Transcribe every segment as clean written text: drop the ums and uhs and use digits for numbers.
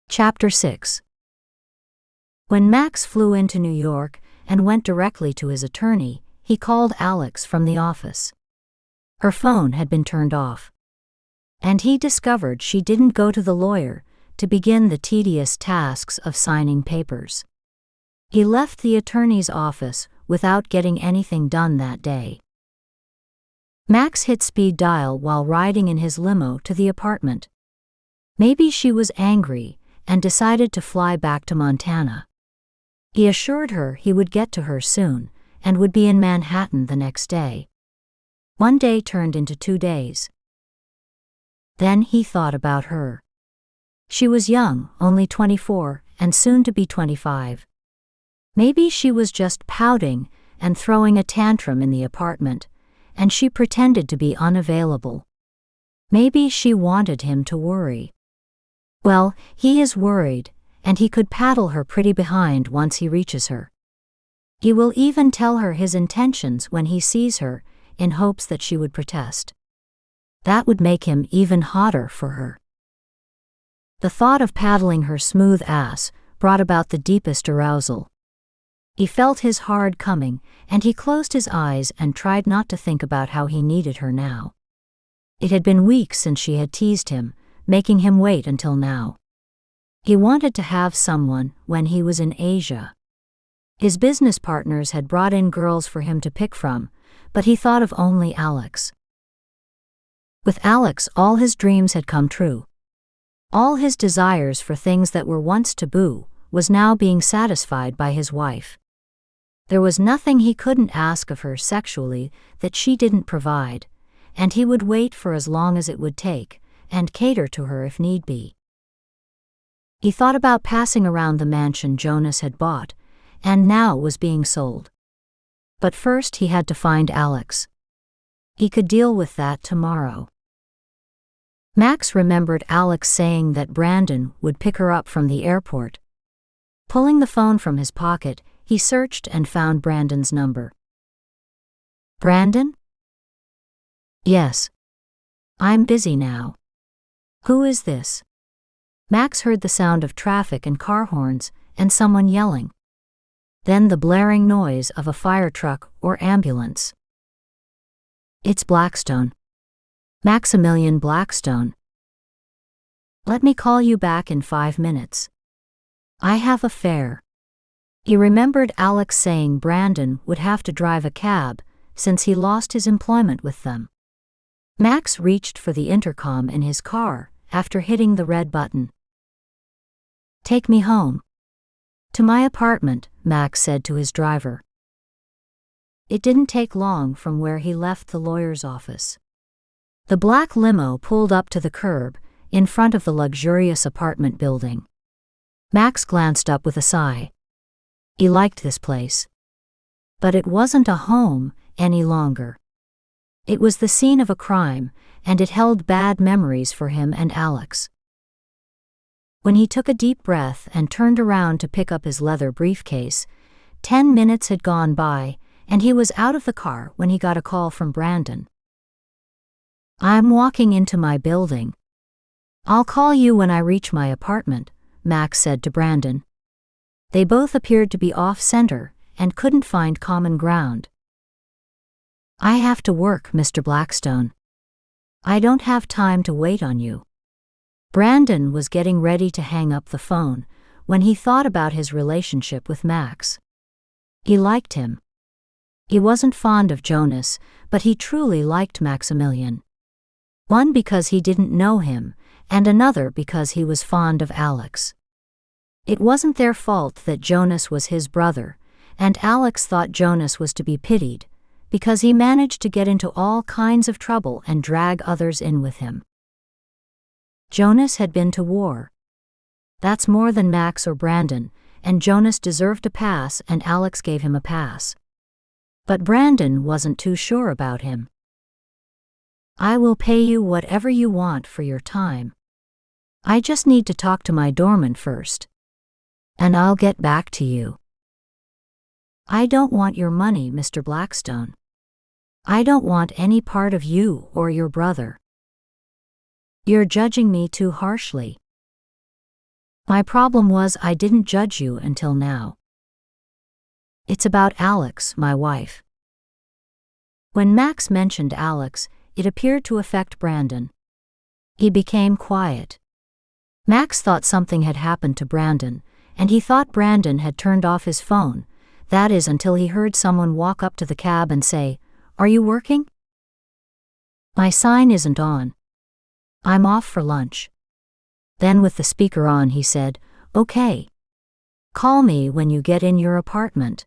Chapter 6. When Max flew into New York and went directly to his attorney, he called Alex from the office. Her phone had been turned off. And he discovered she didn't go to the lawyer to begin the tedious tasks of signing papers. He left the attorney's office without getting anything done that day. Max hit speed dial while riding in his limo to the apartment. Maybe she was angry and decided to fly back to Montana. He assured her he would get to her soon and would be in Manhattan the next day. One day turned into 2 days. Then he thought about her. She was young, only 24, and soon to be 25. Maybe she was just pouting and throwing a tantrum in the apartment, and she pretended to be unavailable. Maybe she wanted him to worry. Well, he is worried, and he could paddle her pretty behind once he reaches her. He will even tell her his intentions when he sees her, in hopes that she would protest. That would make him even hotter for her. The thought of paddling her smooth ass brought about the deepest arousal. He felt his hard coming, and he closed his eyes and tried not to think about how he needed her now. It had been weeks since she had teased him, making him wait until now. He wanted to have someone when he was in Asia. His business partners had brought in girls for him to pick from, but he thought of only Alex. With Alex, all his dreams had come true. All his desires for things that were once taboo was now being satisfied by his wife. There was nothing he couldn't ask of her sexually that she didn't provide, and he would wait for as long as it would take, and cater to her if need be. He thought about passing around the mansion Jonas had bought, and now was being sold. But first he had to find Alex. He could deal with that tomorrow. Max remembered Alex saying that Brandon would pick her up from the airport. Pulling the phone from his pocket, he searched and found Brandon's number. Brandon? Yes. I'm busy now. Who is this? Max heard the sound of traffic and car horns, and someone yelling. Then the blaring noise of a fire truck or ambulance. It's Blackstone. Maximilian Blackstone. Let me call you back in 5 minutes. I have a fare. He remembered Alex saying Brandon would have to drive a cab since he lost his employment with them. Max reached for the intercom in his car after hitting the red button. Take me home. To my apartment, Max said to his driver. It didn't take long from where he left the lawyer's office. The black limo pulled up to the curb in front of the luxurious apartment building. Max glanced up with a sigh. He liked this place. But it wasn't a home any longer. It was the scene of a crime, and it held bad memories for him and Alex. When he took a deep breath and turned around to pick up his leather briefcase, 10 minutes had gone by, and he was out of the car when he got a call from Brandon. I'm walking into my building. I'll call you when I reach my apartment, Max said to Brandon. They both appeared to be off-center and couldn't find common ground. I have to work, Mr. Blackstone. I don't have time to wait on you. Brandon was getting ready to hang up the phone when he thought about his relationship with Max. He liked him. He wasn't fond of Jonas, but he truly liked Maximilian. One because he didn't know him, and another because he was fond of Alex. It wasn't their fault that Jonas was his brother, and Alex thought Jonas was to be pitied, because he managed to get into all kinds of trouble and drag others in with him. Jonas had been to war. That's more than Max or Brandon, and Jonas deserved a pass and Alex gave him a pass. But Brandon wasn't too sure about him. I will pay you whatever you want for your time. I just need to talk to my doorman first. And I'll get back to you. I don't want your money, Mr. Blackstone. I don't want any part of you or your brother. You're judging me too harshly. My problem was I didn't judge you until now. It's about Alex, my wife. When Max mentioned Alex, it appeared to affect Brandon. He became quiet. Max thought something had happened to Brandon, and he thought Brandon had turned off his phone, that is until he heard someone walk up to the cab and say, "Are you working?" "My sign isn't on. I'm off for lunch." Then with the speaker on he said, "Okay. Call me when you get in your apartment."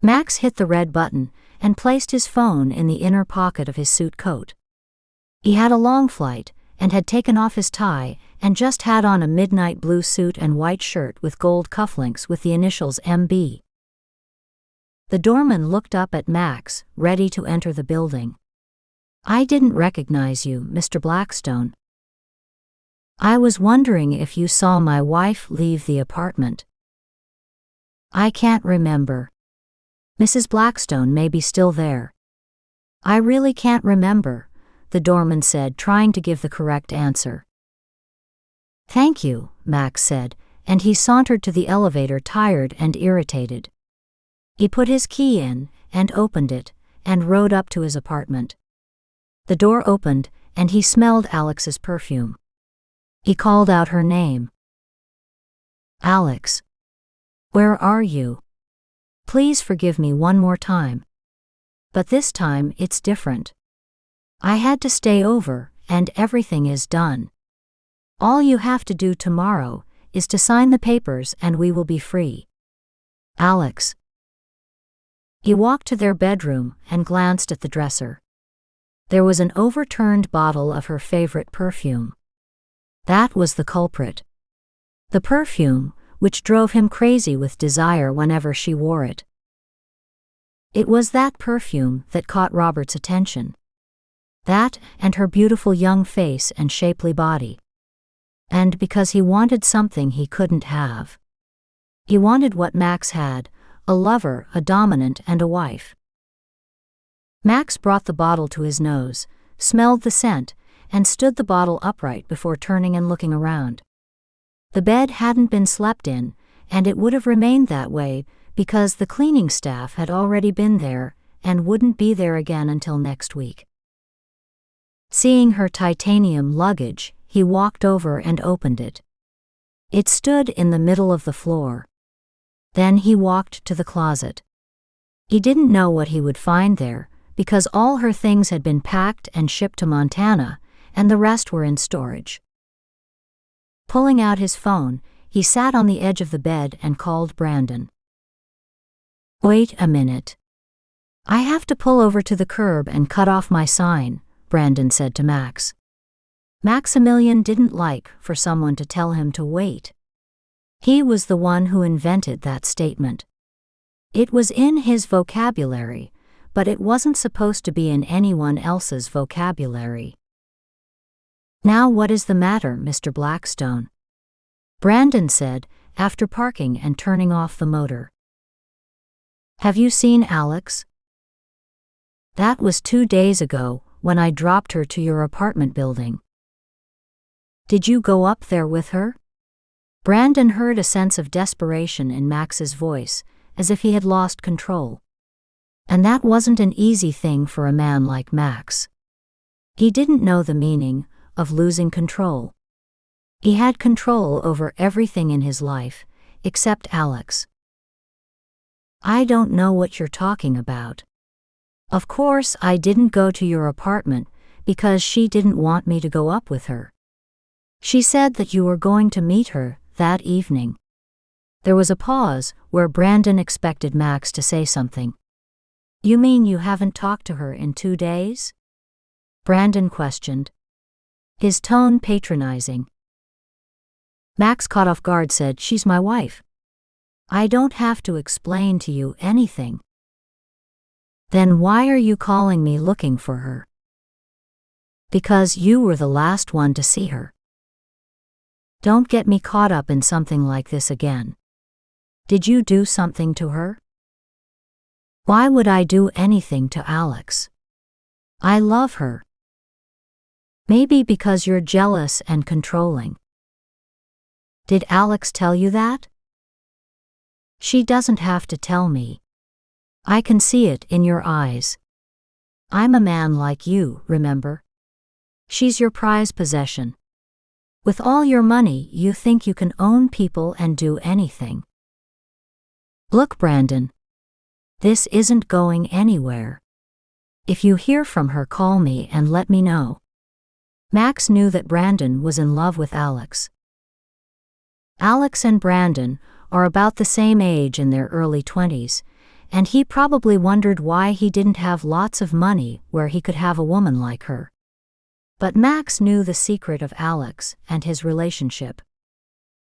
Max hit the red button and placed his phone in the inner pocket of his suit coat. He had a long flight and had taken off his tie and just had on a midnight blue suit and white shirt with gold cufflinks with the initials MB. The doorman looked up at Max, ready to enter the building. "I didn't recognize you, Mr. Blackstone." "I was wondering if you saw my wife leave the apartment." "I can't remember. Mrs. Blackstone may be still there." "I really can't remember," the doorman said, trying to give the correct answer. "Thank you," Max said, and he sauntered to the elevator, tired and irritated. He put his key in and opened it and rode up to his apartment. The door opened and he smelled Alex's perfume. He called out her name. "Alex. Where are you? Please forgive me one more time. But this time it's different. I had to stay over and everything is done. All you have to do tomorrow is to sign the papers and we will be free. Alex." He walked to their bedroom and glanced at the dresser. There was an overturned bottle of her favorite perfume. That was the culprit. The perfume, which drove him crazy with desire whenever she wore it. It was that perfume that caught Robert's attention. That and her beautiful young face and shapely body. And because he wanted something he couldn't have. He wanted what Max had, a lover, a dominant, and a wife. Max brought the bottle to his nose, smelled the scent, and stood the bottle upright before turning and looking around. The bed hadn't been slept in, and it would have remained that way because the cleaning staff had already been there and wouldn't be there again until next week. Seeing her titanium luggage, he walked over and opened it. It stood in the middle of the floor. Then he walked to the closet. He didn't know what he would find there, because all her things had been packed and shipped to Montana, and the rest were in storage. Pulling out his phone, he sat on the edge of the bed and called Brandon. "Wait a minute. I have to pull over to the curb and cut off my sign," Brandon said to Max. Maximilian didn't like for someone to tell him to wait. He was the one who invented that statement. It was in his vocabulary, but it wasn't supposed to be in anyone else's vocabulary. "Now what is the matter, Mr. Blackstone?" Brandon said, after parking and turning off the motor. "Have you seen Alex?" "That was 2 days ago, when I dropped her to your apartment building." "Did you go up there with her?" Brandon heard a sense of desperation in Max's voice, as if he had lost control. And that wasn't an easy thing for a man like Max. He didn't know the meaning of losing control. He had control over everything in his life, except Alex. "I don't know what you're talking about. Of course I didn't go to your apartment because she didn't want me to go up with her. She said that you were going to meet her that evening." There was a pause where Brandon expected Max to say something. "You mean you haven't talked to her in 2 days?" Brandon questioned, his tone patronizing. Max, caught off guard, said, "She's my wife. I don't have to explain to you anything." "Then why are you calling me looking for her?" "Because you were the last one to see her." "Don't get me caught up in something like this again. Did you do something to her?" "Why would I do anything to Alex? I love her." "Maybe because you're jealous and controlling." Did Alex tell you that? She doesn't have to tell me. I can see it in your eyes. I'm a man like you, remember? She's your prized possession. With all your money, you think you can own people and do anything. Look, Brandon. This isn't going anywhere. If you hear from her, call me and let me know. Max knew that Brandon was in love with Alex. Alex and Brandon are about the same age, in their early 20s, and he probably wondered why he didn't have lots of money where he could have a woman like her. But Max knew the secret of Alex and his relationship.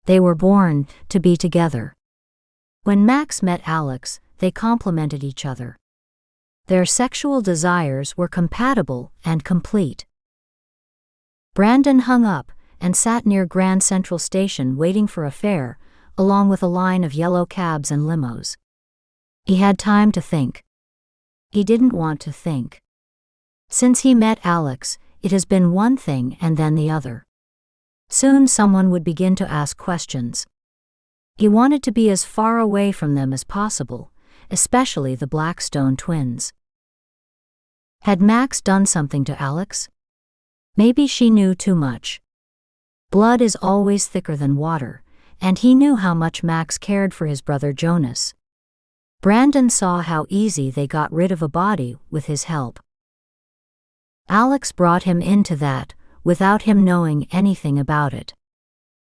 They were born to be together. When Max met Alex, they complemented each other. Their sexual desires were compatible and complete. Brandon hung up and sat near Grand Central Station waiting for a fare, along with a line of yellow cabs and limos. He had time to think. He didn't want to think. Since he met Alex, it has been one thing and then the other. Soon someone would begin to ask questions. He wanted to be as far away from them as possible, especially the Blackstone twins. Had Max done something to Alex? Maybe she knew too much. Blood is always thicker than water, and he knew how much Max cared for his brother Jonas. Brandon saw how easy they got rid of a body with his help. Alex brought him into that, without him knowing anything about it.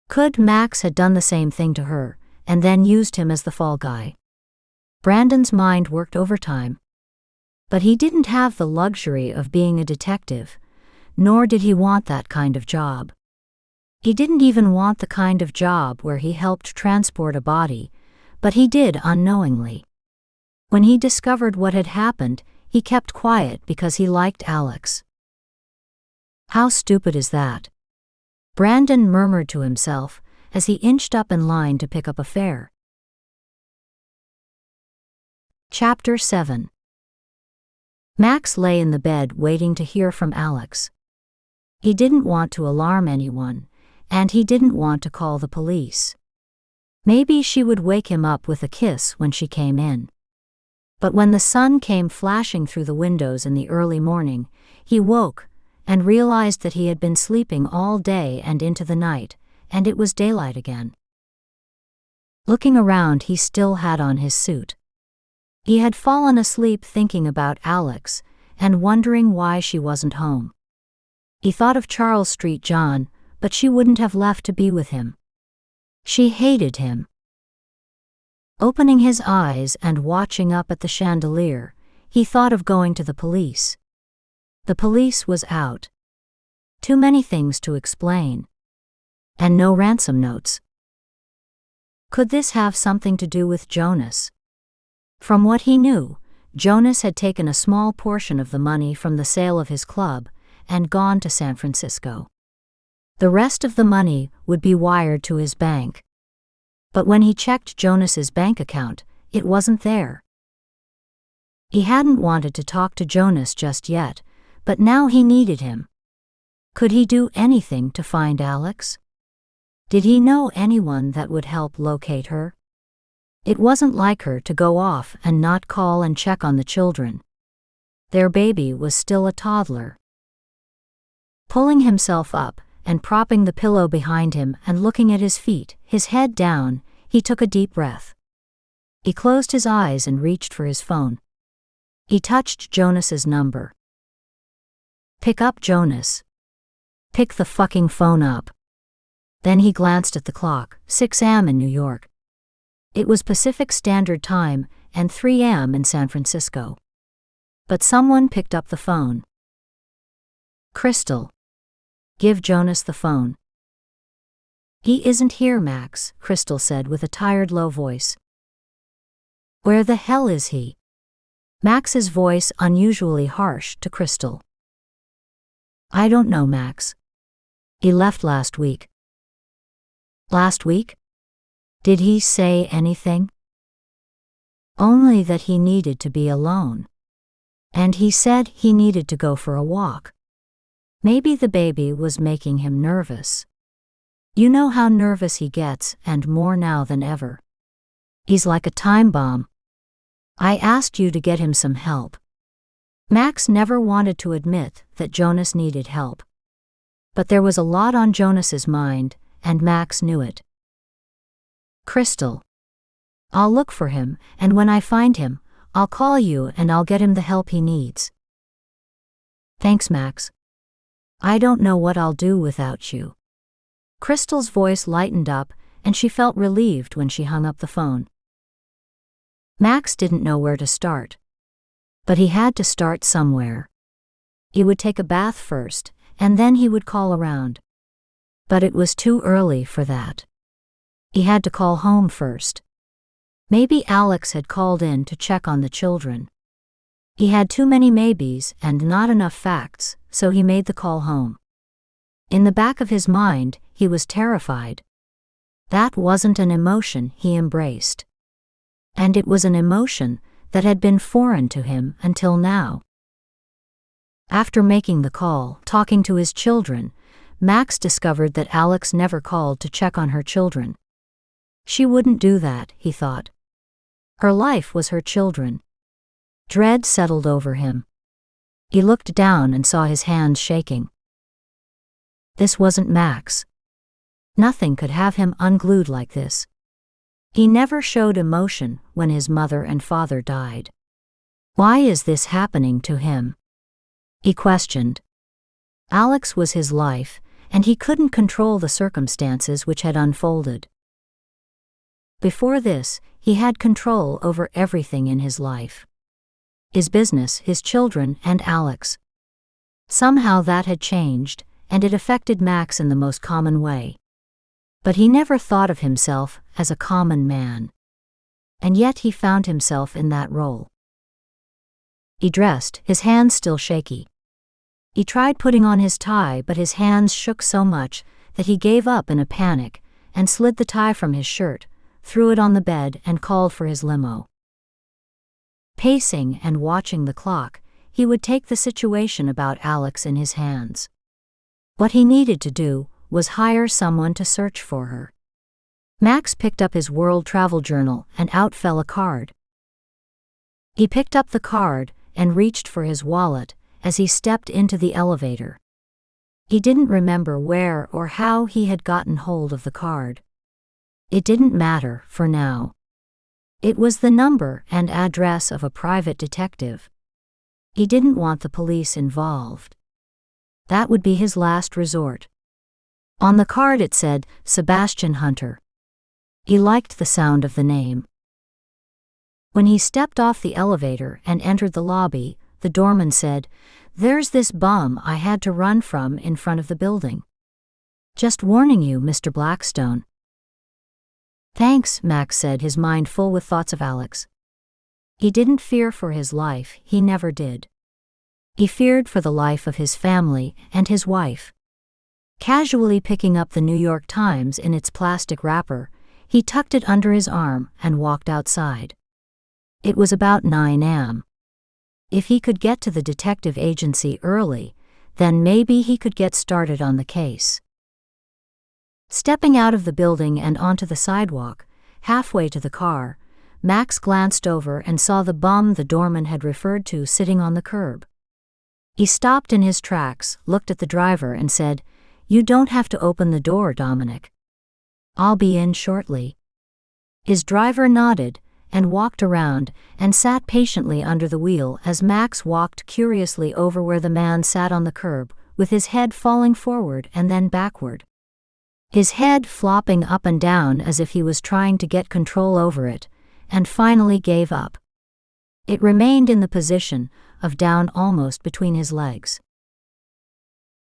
Could Max had done the same thing to her, and then used him as the fall guy? Brandon's mind worked overtime. But he didn't have the luxury of being a detective, nor did he want that kind of job. He didn't even want the kind of job where he helped transport a body, but he did unknowingly. When he discovered what had happened, he kept quiet because he liked Alex. How stupid is that? Brandon murmured to himself as he inched up in line to pick up a fare. Chapter 7. Max lay in the bed waiting to hear from Alex. He didn't want to alarm anyone, and he didn't want to call the police. Maybe she would wake him up with a kiss when she came in. But when the sun came flashing through the windows in the early morning, he woke and realized that he had been sleeping all day and into the night, and it was daylight again. Looking around, he still had on his suit. He had fallen asleep thinking about Alex and wondering why she wasn't home. He thought of Charles Street John, but she wouldn't have left to be with him. She hated him. Opening his eyes and watching up at the chandelier, he thought of going to the police. The police was out. Too many things to explain. And no ransom notes. Could this have something to do with Jonas? From what he knew, Jonas had taken a small portion of the money from the sale of his club and gone to San Francisco. The rest of the money would be wired to his bank. But when he checked Jonas's bank account, it wasn't there. He hadn't wanted to talk to Jonas just yet, but now he needed him. Could he do anything to find Alex? Did he know anyone that would help locate her? It wasn't like her to go off and not call and check on the children. Their baby was still a toddler. Pulling himself up and propping the pillow behind him and looking at his feet, his head down, he took a deep breath. He closed his eyes and reached for his phone. He touched Jonas's number. Pick up, Jonas. Pick the fucking phone up. Then he glanced at the clock, 6 a.m. in New York. It was Pacific Standard Time and 3 a.m. in San Francisco. But someone picked up the phone. Crystal. Give Jonas the phone. He isn't here, Max, Crystal said with a tired, low voice. Where the hell is he? Max's voice unusually harsh to Crystal. I don't know, Max. He left last week. Last week? Did he say anything? Only that he needed to be alone. And he said he needed to go for a walk. Maybe the baby was making him nervous. You know how nervous he gets, and more now than ever. He's like a time bomb. I asked you to get him some help." Max never wanted to admit that Jonas needed help. But there was a lot on Jonas's mind, and Max knew it. "Crystal. I'll look for him, and when I find him, I'll call you and I'll get him the help he needs." "Thanks, Max. I don't know what I'll do without you." Crystal's voice lightened up, and she felt relieved when she hung up the phone. Max didn't know where to start. But he had to start somewhere. He would take a bath first, and then he would call around. But it was too early for that. He had to call home first. Maybe Alex had called in to check on the children. He had too many maybes and not enough facts, so he made the call home. In the back of his mind, he was terrified. That wasn't an emotion he embraced. And it was an emotion that had been foreign to him until now. After making the call, talking to his children, Max discovered that Alex never called to check on her children. She wouldn't do that, he thought. Her life was her children. Dread settled over him. He looked down and saw his hands shaking. This wasn't Max. Nothing could have him unglued like this. He never showed emotion when his mother and father died. Why is this happening to him? He questioned. Alex was his life, and he couldn't control the circumstances which had unfolded. Before this, he had control over everything in his life. His business, his children, and Alex. Somehow that had changed, and it affected Max in the most common way. But he never thought of himself as a common man. And yet he found himself in that role. He dressed, his hands still shaky. He tried putting on his tie, but his hands shook so much that he gave up in a panic and slid the tie from his shirt, threw it on the bed, and called for his limo. Pacing and watching the clock, he would take the situation about Alex in his hands. What he needed to do was hire someone to search for her. Max picked up his world travel journal, and out fell a card. He picked up the card and reached for his wallet as he stepped into the elevator. He didn't remember where or how he had gotten hold of the card. It didn't matter for now. It was the number and address of a private detective. He didn't want the police involved. That would be his last resort. On the card it said, Sebastian Hunter. He liked the sound of the name. When he stepped off the elevator and entered the lobby, the doorman said, "There's this bum I had to run from in front of the building. Just warning you, Mr. Blackstone." "Thanks," Max said, his mind full with thoughts of Alex. He didn't fear for his life, he never did. He feared for the life of his family and his wife. Casually picking up the New York Times in its plastic wrapper, he tucked it under his arm and walked outside. It was about 9 a.m. If he could get to the detective agency early, then maybe he could get started on the case. Stepping out of the building and onto the sidewalk, halfway to the car, Max glanced over and saw the bum the doorman had referred to sitting on the curb. He stopped in his tracks, looked at the driver, and said, "You don't have to open the door, Dominic. I'll be in shortly." His driver nodded and walked around and sat patiently under the wheel as Max walked curiously over where the man sat on the curb, with his head falling forward and then backward. His head flopping up and down as if he was trying to get control over it, and finally gave up. It remained in the position of down almost between his legs.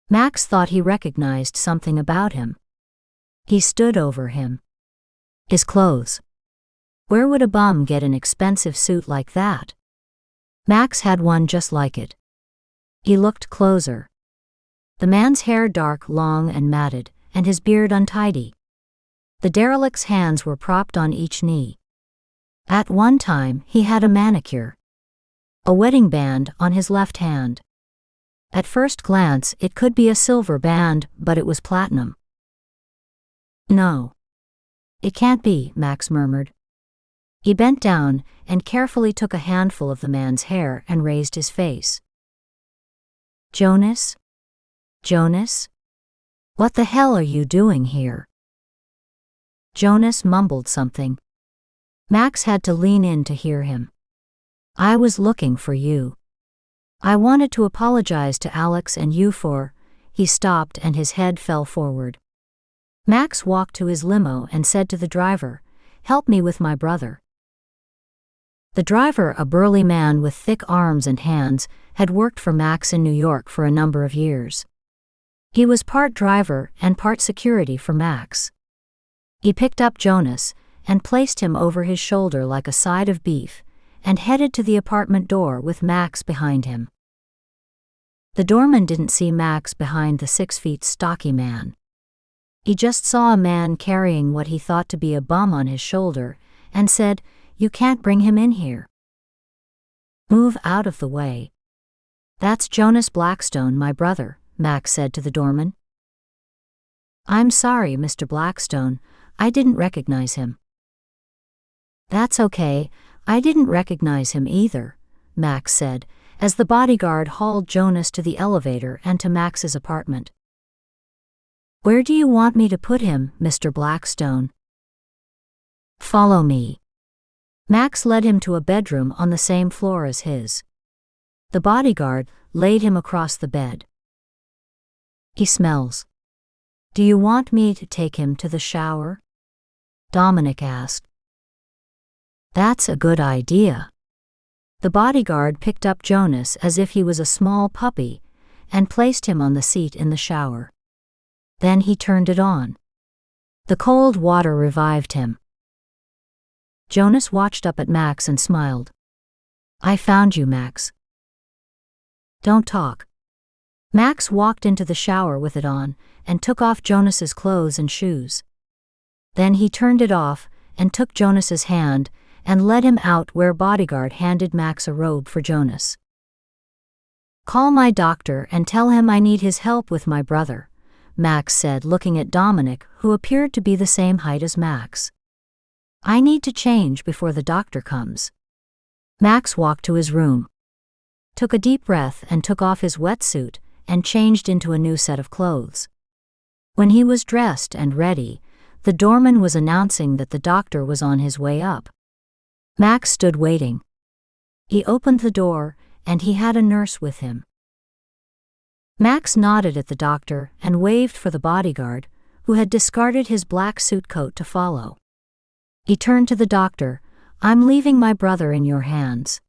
Max thought he recognized something about him. He stood over him. His clothes. Where would a bum get an expensive suit like that? Max had one just like it. He looked closer. The man's hair dark, long and matted, and his beard untidy. The derelict's hands were propped on each knee. At one time he had a manicure. A wedding band on his left hand. At first glance it could be a silver band, but it was platinum. No. It can't be, Max murmured. He bent down and carefully took a handful of the man's hair and raised his face. Jonas? Jonas? What the hell are you doing here? Jonas mumbled something. Max had to lean in to hear him. I was looking for you. I wanted to apologize to Alex and you for. He stopped and his head fell forward. Max walked to his limo and said to the driver, "Help me with my brother." The driver, a burly man with thick arms and hands, had worked for Max in New York for a number of years. He was part driver and part security for Max. He picked up Jonas and placed him over his shoulder like a side of beef and headed to the apartment door with Max behind him. The doorman didn't see Max behind the 6 feet stocky man. He just saw a man carrying what he thought to be a bum on his shoulder and said, "You can't bring him in here. Move out of the way." "That's Jonas Blackstone, my brother," Max said to the doorman. "I'm sorry, Mr. Blackstone, I didn't recognize him." "That's okay, I didn't recognize him either," Max said, as the bodyguard hauled Jonas to the elevator and to Max's apartment. "Where do you want me to put him, Mr. Blackstone?" "Follow me." Max led him to a bedroom on the same floor as his. The bodyguard laid him across the bed. "He smells. Do you want me to take him to the shower?" Dominic asked. "That's a good idea." The bodyguard picked up Jonas as if he was a small puppy and placed him on the seat in the shower. Then he turned it on. The cold water revived him. Jonas watched up at Max and smiled. "I found you, Max." "Don't talk." Max walked into the shower with it on and took off Jonas's clothes and shoes. Then he turned it off and took Jonas's hand and led him out where bodyguard handed Max a robe for Jonas. "Call my doctor and tell him I need his help with my brother," Max said, looking at Dominic, who appeared to be the same height as Max. "I need to change before the doctor comes." Max walked to his room, took a deep breath and took off his wetsuit and changed into a new set of clothes. When he was dressed and ready, the doorman was announcing that the doctor was on his way up. Max stood waiting. He opened the door, and he had a nurse with him. Max nodded at the doctor and waved for the bodyguard, who had discarded his black suit coat to follow. He turned to the doctor, "I'm leaving my brother in your hands."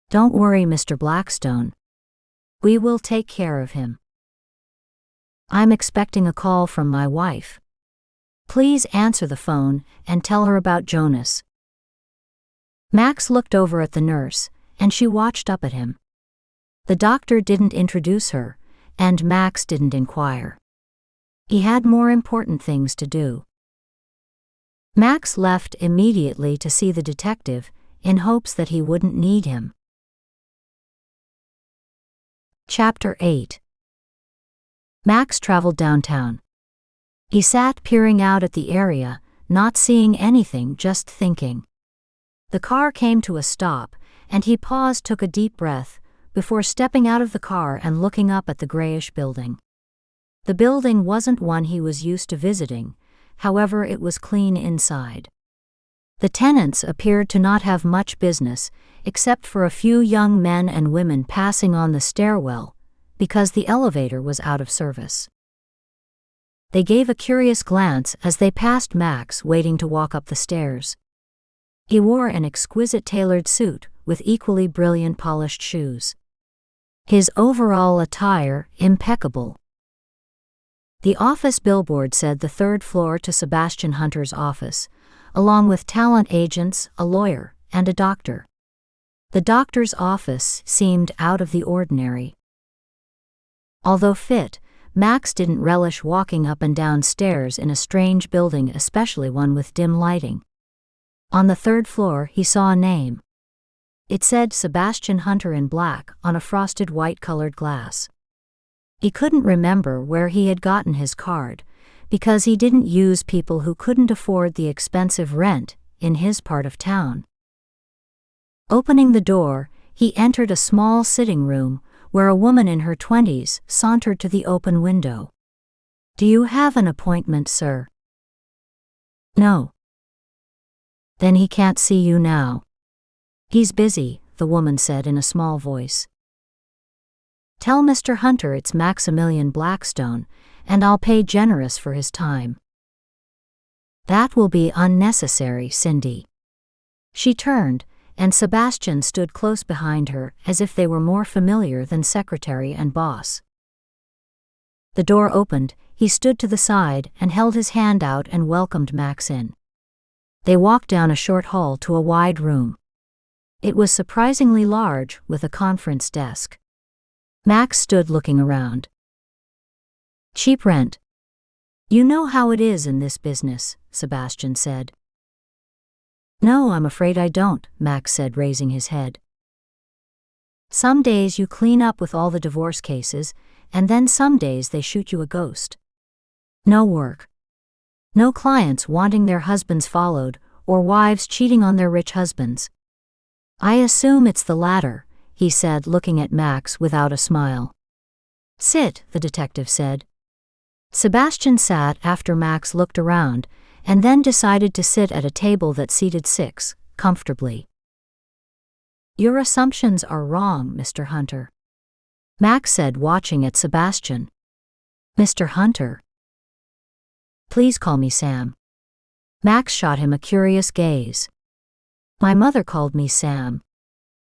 "Don't worry, Mr. Blackstone. We will take care of him. I'm expecting a call from my wife. Please answer the phone and tell her about Jonas." Max looked over at the nurse, and she watched up at him. The doctor didn't introduce her, and Max didn't inquire. He had more important things to do. Max left immediately to see the detective, in hopes that he wouldn't need him. Chapter 8. Max traveled downtown. He sat peering out at the area, not seeing anything, just thinking. The car came to a stop, and he paused, took a deep breath, before stepping out of the car and looking up at the grayish building. The building wasn't one he was used to visiting, however, it was clean inside. The tenants appeared to not have much business, except for a few young men and women passing on the stairwell, because the elevator was out of service. They gave a curious glance as they passed Max waiting to walk up the stairs. He wore an exquisite tailored suit with equally brilliant polished shoes. His overall attire impeccable. The office billboard said the 3rd floor to Sebastian Hunter's office, along with talent agents, a lawyer, and a doctor. The doctor's office seemed out of the ordinary. Although fit, Max didn't relish walking up and down stairs in a strange building, especially one with dim lighting. On the 3rd floor he saw a name. It said Sebastian Hunter in black on a frosted white-colored glass. He couldn't remember where he had gotten his card, because he didn't use people who couldn't afford the expensive rent in his part of town. Opening the door, he entered a small sitting room where a woman in her 20s sauntered to the open window. "Do you have an appointment, sir?" "No." "Then he can't see you now." "He's busy," the woman said in a small voice. "Tell Mr. Hunter it's Maximilian Blackstone, and I'll pay generous for his time." "That will be unnecessary, Cindy." She turned, and Sebastian stood close behind her as if they were more familiar than secretary and boss. The door opened, he stood to the side and held his hand out and welcomed Max in. They walked down a short hall to a wide room. It was surprisingly large, with a conference desk. Max stood looking around. "Cheap rent." "You know how it is in this business," Sebastian said. "No, I'm afraid I don't," Max said, raising his head. "Some days you clean up with all the divorce cases, and then some days they shoot you a ghost. No work. No clients wanting their husbands followed, or wives cheating on their rich husbands." "I assume it's the latter," he said, looking at Max without a smile. "Sit," the detective said. Sebastian sat after Max looked around, and then decided to sit at a table that seated 6, comfortably. "Your assumptions are wrong, Mr. Hunter," Max said, watching at Sebastian. "Mr. Hunter?" "Please call me Sam." Max shot him a curious gaze. "My mother called me Sam.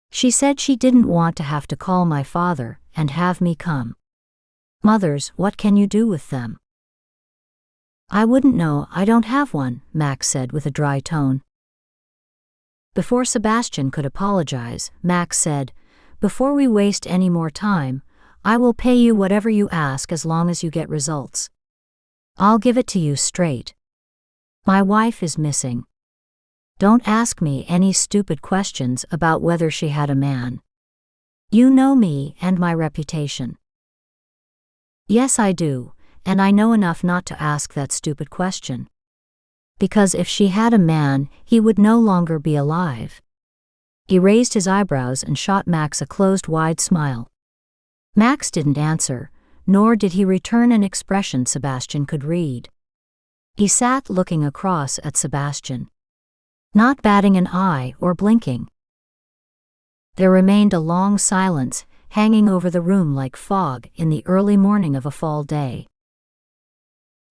She said she didn't want to have to call my father and have me come. Mothers, what can you do with them?" "I wouldn't know, I don't have one," Max said with a dry tone. Before Sebastian could apologize, Max said, "Before we waste any more time, I will pay you whatever you ask as long as you get results. I'll give it to you straight. My wife is missing. Don't ask me any stupid questions about whether she had a man. You know me and my reputation." "Yes, I do, and I know enough not to ask that stupid question. Because if she had a man, he would no longer be alive." He raised his eyebrows and shot Max a closed, wide smile. Max didn't answer, nor did he return an expression Sebastian could read. He sat looking across at Sebastian, not batting an eye or blinking. There remained a long silence, hanging over the room like fog in the early morning of a fall day.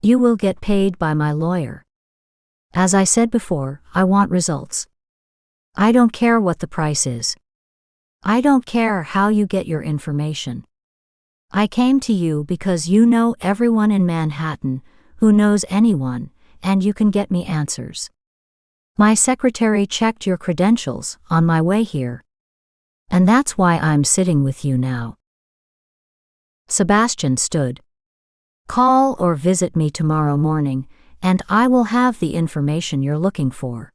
"You will get paid by my lawyer. As I said before, I want results. I don't care what the price is. I don't care how you get your information. I came to you because you know everyone in Manhattan who knows anyone, and you can get me answers. My secretary checked your credentials on my way here. And that's why I'm sitting with you now." Sebastian stood. "Call or visit me tomorrow morning, and I will have the information you're looking for.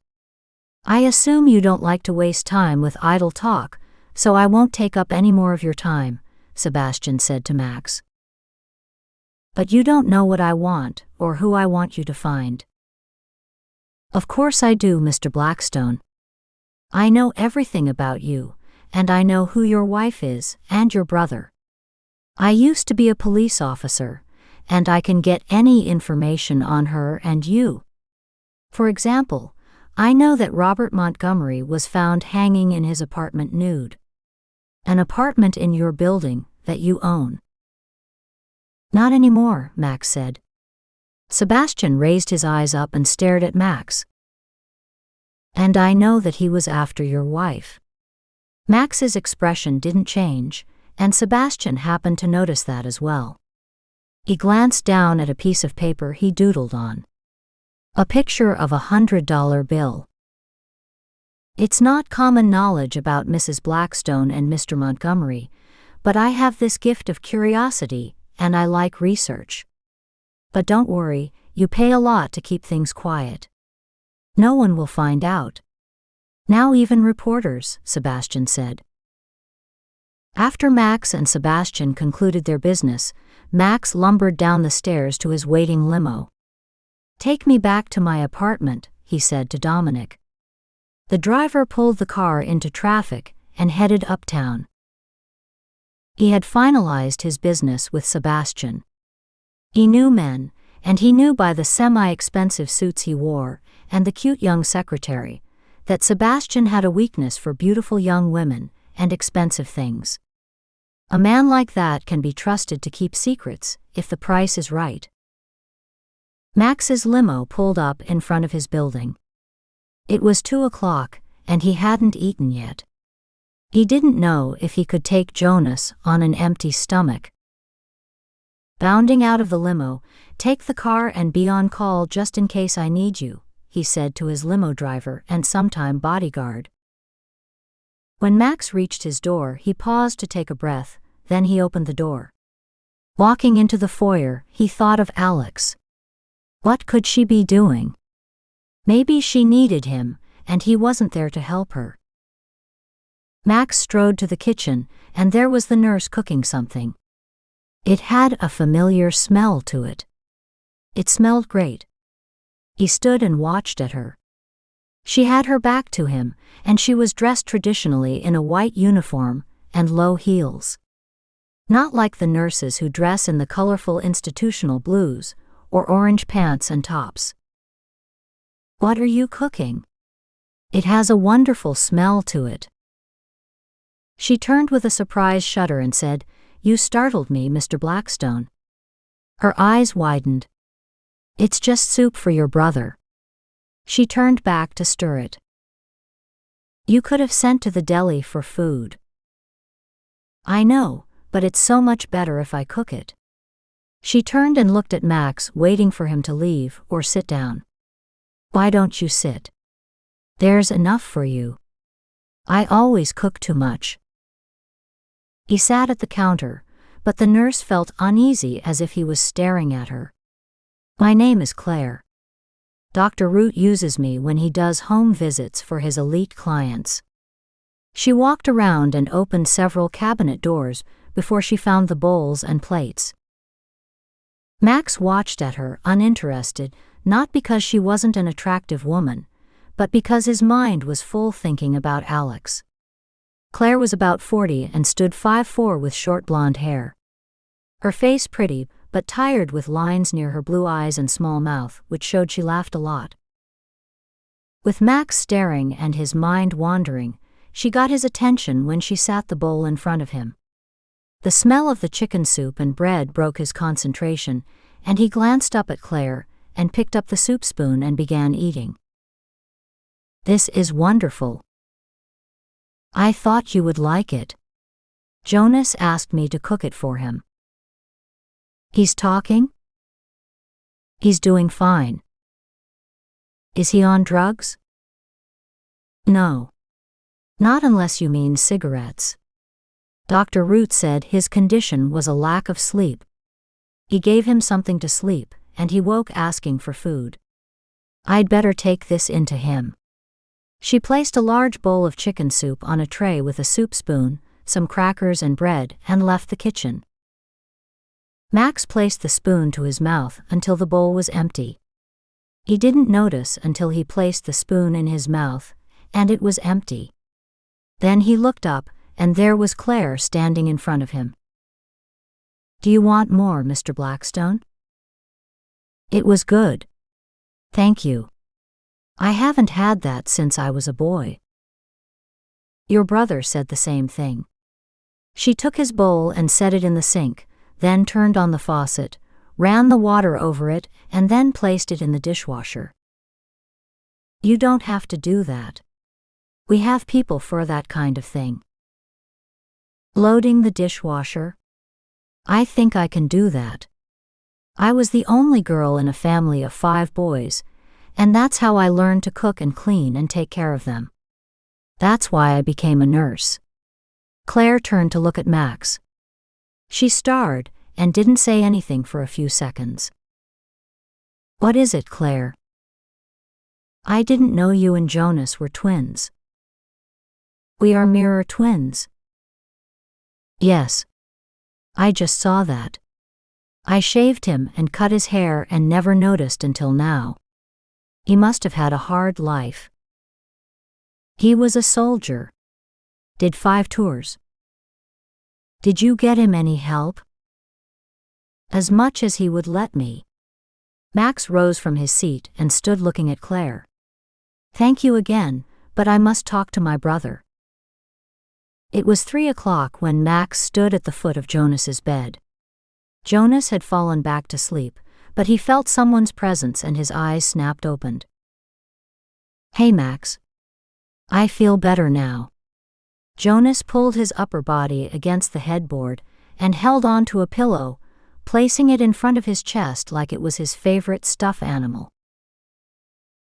I assume you don't like to waste time with idle talk, so I won't take up any more of your time," Sebastian said to Max. "But you don't know what I want, or who I want you to find." "Of course I do, Mr. Blackstone. I know everything about you, and I know who your wife is, and your brother. I used to be a police officer, and I can get any information on her and you. For example, I know that Robert Montgomery was found hanging in his apartment nude. An apartment in your building that you own." "Not anymore," Max said. Sebastian raised his eyes up and stared at Max. "And I know that he was after your wife." Max's expression didn't change, and Sebastian happened to notice that as well. He glanced down at a piece of paper he doodled on. A picture of a $100 bill. "It's not common knowledge about Mrs. Blackstone and Mr. Montgomery, but I have this gift of curiosity, and I like research. But don't worry, you pay a lot to keep things quiet. No one will find out. Now even reporters," Sebastian said. After Max and Sebastian concluded their business, Max lumbered down the stairs to his waiting limo. "Take me back to my apartment," he said to Dominic. The driver pulled the car into traffic and headed uptown. He had finalized his business with Sebastian. He knew men, and he knew by the semi-expensive suits he wore and the cute young secretary that Sebastian had a weakness for beautiful young women and expensive things. A man like that can be trusted to keep secrets if the price is right. Max's limo pulled up in front of his building. It was 2 o'clock, and he hadn't eaten yet. He didn't know if he could take Jonas on an empty stomach. Bounding out of the limo, "Take the car and be on call just in case I need you," he said to his limo driver and sometime bodyguard. When Max reached his door, he paused to take a breath, then he opened the door. Walking into the foyer, he thought of Alex. What could she be doing? Maybe she needed him, and he wasn't there to help her. Max strode to the kitchen, and there was the nurse cooking something. It had a familiar smell to it. It smelled great. He stood and watched at her. She had her back to him, and she was dressed traditionally in a white uniform and low heels. Not like the nurses who dress in the colorful institutional blues or orange pants and tops. "What are you cooking? It has a wonderful smell to it." She turned with a surprised shudder and said, "You startled me, Mr. Blackstone." Her eyes widened. "It's just soup for your brother." She turned back to stir it. "You could have sent to the deli for food." "I know, but it's so much better if I cook it." She turned and looked at Max, waiting for him to leave or sit down. "Why don't you sit? There's enough for you. I always cook too much." He sat at the counter, but the nurse felt uneasy as if he was staring at her. "My name is Claire. Dr. Root uses me when he does home visits for his elite clients." She walked around and opened several cabinet doors before she found the bowls and plates. Max watched at her, uninterested, not because she wasn't an attractive woman, but because his mind was full thinking about Alex. Claire was about 40 and stood 5'4" with short blonde hair. Her face pretty, but tired with lines near her blue eyes and small mouth, which showed she laughed a lot. With Max staring and his mind wandering, she got his attention when she sat the bowl in front of him. The smell of the chicken soup and bread broke his concentration, and he glanced up at Claire and picked up the soup spoon and began eating. "This is wonderful. I thought you would like it. Jonas asked me to cook it for him." "He's talking?" "He's doing fine." "Is he on drugs?" "No. Not unless you mean cigarettes. Dr. Root said his condition was a lack of sleep. He gave him something to sleep, and he woke asking for food. I'd better take this into him." She placed a large bowl of chicken soup on a tray with a soup spoon, some crackers and bread, and left the kitchen. Max placed the spoon to his mouth until the bowl was empty. He didn't notice until he placed the spoon in his mouth, and it was empty. Then he looked up, and there was Claire standing in front of him. "Do you want more, Mr. Blackstone?" "It was good. Thank you. I haven't had that since I was a boy." "Your brother said the same thing." She took his bowl and set it in the sink, then turned on the faucet, ran the water over it, and then placed it in the dishwasher. "You don't have to do that. We have people for that kind of thing." "Loading the dishwasher? I think I can do that. I was the only girl in a family of 5 boys, and that's how I learned to cook and clean and take care of them. That's why I became a nurse." Claire turned to look at Max. She stared and didn't say anything for a few seconds. "What is it, Claire?" "I didn't know you and Jonas were twins." "We are mirror twins." Yes. I just saw that. I shaved him and cut his hair and never noticed until now. He must have had a hard life. He was a soldier. Did 5 tours. Did you get him any help? As much as he would let me. Max rose from his seat and stood looking at Claire. Thank you again, but I must talk to my brother. It was 3 o'clock when Max stood at the foot of Jonas's bed. Jonas had fallen back to sleep, but he felt someone's presence and his eyes snapped open. Hey Max. I feel better now. Jonas pulled his upper body against the headboard and held onto a pillow, placing it in front of his chest like it was his favorite stuffed animal.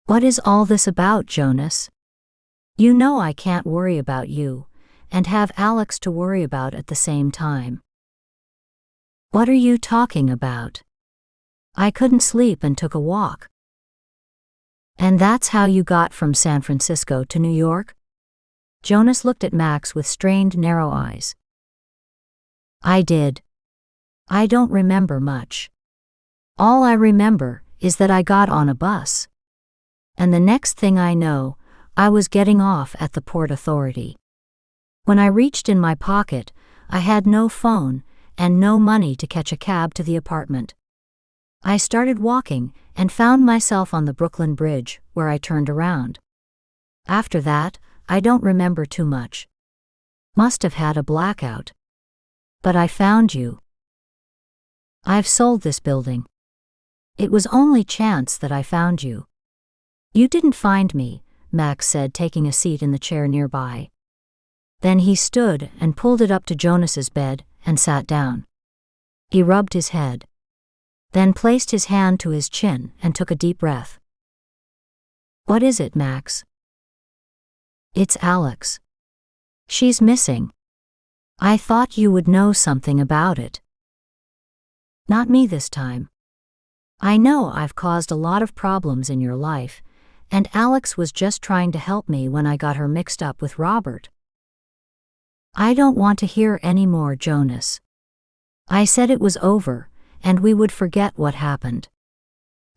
What is all this about, Jonas? You know I can't worry about you, and have Alex to worry about at the same time. What are you talking about? I couldn't sleep and took a walk. And that's how you got from San Francisco to New York? Jonas looked at Max with strained, narrow eyes. I did. I don't remember much. All I remember is that I got on a bus. And the next thing I know, I was getting off at the Port Authority. When I reached in my pocket, I had no phone and no money to catch a cab to the apartment. I started walking and found myself on the Brooklyn Bridge, where I turned around. After that, I don't remember too much. Must have had a blackout. But I found you. I've sold this building. It was only chance that I found you. You didn't find me, Max said, taking a seat in the chair nearby. Then he stood and pulled it up to Jonas's bed and sat down. He rubbed his head. Then placed his hand to his chin and took a deep breath. What is it, Max? It's Alex. She's missing. I thought you would know something about it. Not me this time. I know I've caused a lot of problems in your life, and Alex was just trying to help me when I got her mixed up with Robert. I don't want to hear any more, Jonas. I said it was over, and we would forget what happened.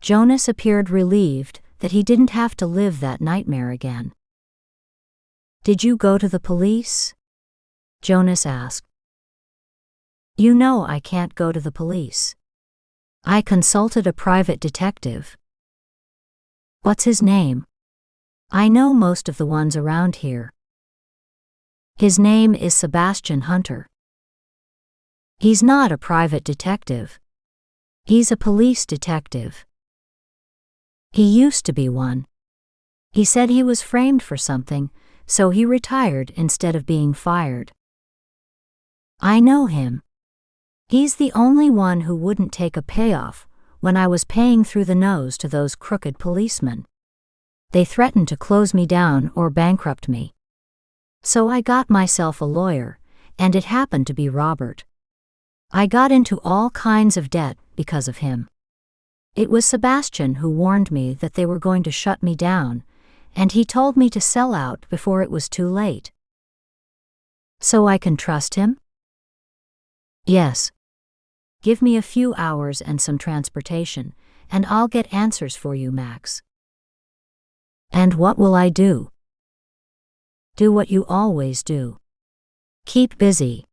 Jonas appeared relieved that he didn't have to live that nightmare again. Did you go to the police? Jonas asked. You know I can't go to the police. I consulted a private detective. What's his name? I know most of the ones around here. His name is Sebastian Hunter. He's not a private detective. He's a police detective. He used to be one. He said he was framed for something, so he retired instead of being fired. I know him. He's the only one who wouldn't take a payoff when I was paying through the nose to those crooked policemen. They threatened to close me down or bankrupt me. So I got myself a lawyer, and it happened to be Robert. I got into all kinds of debt because of him. It was Sebastian who warned me that they were going to shut me down, and he told me to sell out before it was too late. So I can trust him? Yes. Give me a few hours and some transportation, and I'll get answers for you, Max. And what will I do? Do what you always do. Keep busy.